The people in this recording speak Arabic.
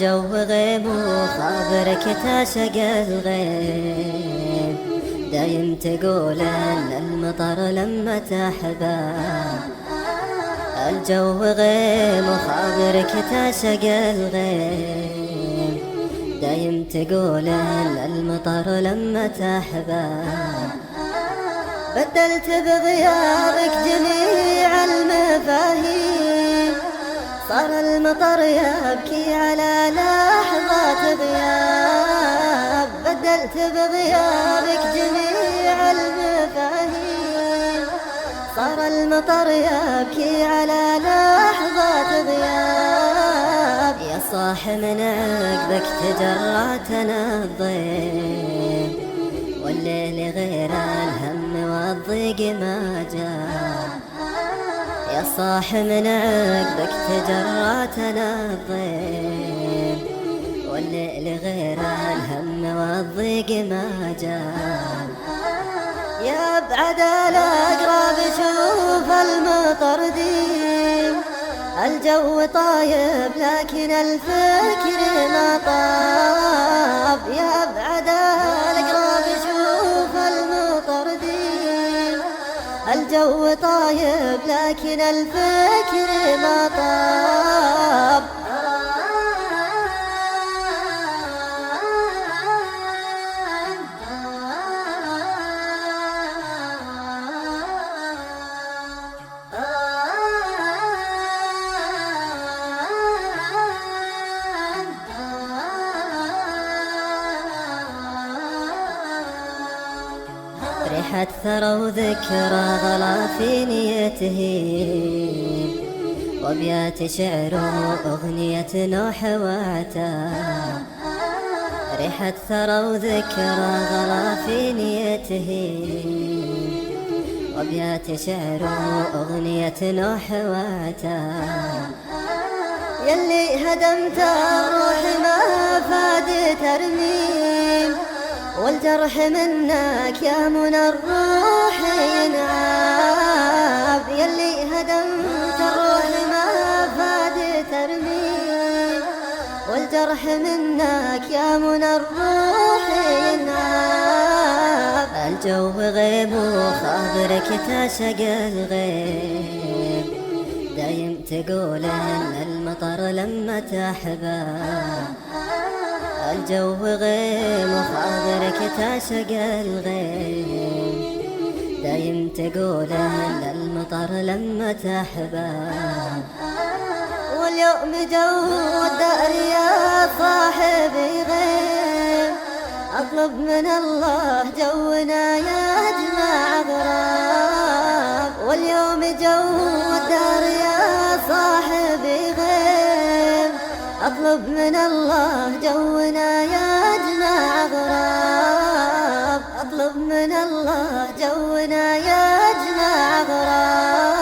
الجو غيم وخابرك تعشق الغيم، دايم تقول ان المطر لما تحبه. الجو غيم وخابرك تعشق الغيم، دايم تقول ان المطر لما تحبه. بدلت بغيابك جميع المفاهيم، صار المطر يبكي على لحظات غياب. بدلت بغيابك جميع المفاهيم، صار المطر يبكي على لحظات غياب. يا صاح من عقبك تجرعتنا الضيم، والليل غير الهم والضيق ما جاء. يا صاح من عقبك تجرعتنا الضيم، والليل غير الهم والضيق ما جاء. يا ابعد الاقرب شوف المطر ديم، الجو طايب لكن الفكر ما طاب. يا ابعد الاقرب شوف المطر ديم، الجو طايب لكن الفكر ما طاب. ريحة ثرى وذكرى غلا في نيته، وابيات شعر واغنية نوح وعتاب. ريحة ثرى وذكرى غلا في نيته، وابيات شعر واغنية نوح وعتاب. يلي هدمت الروح ما فاد ترميم، والجرح منك يا منى الروح ينعاب. يلي هدمت الروح ما فاد ترميم، والجرح منك يا منى الروح ينعاب. الجو غيب وخابرك تعشق الغيب، دايم تقول ان المطر لما تحبه. الجو غيم وخاطرك تعشق الغيم، دايم تقول ان المطر لما تحبه. واليوم جو الدار يا صاحبي غيم، اطلب من الله جونا يجمع غراب. واليوم جو الدار يا صاحبي غيم، اطلب من الله جونا يجمع غراب. اطلب من الله جونا يجمع غراب.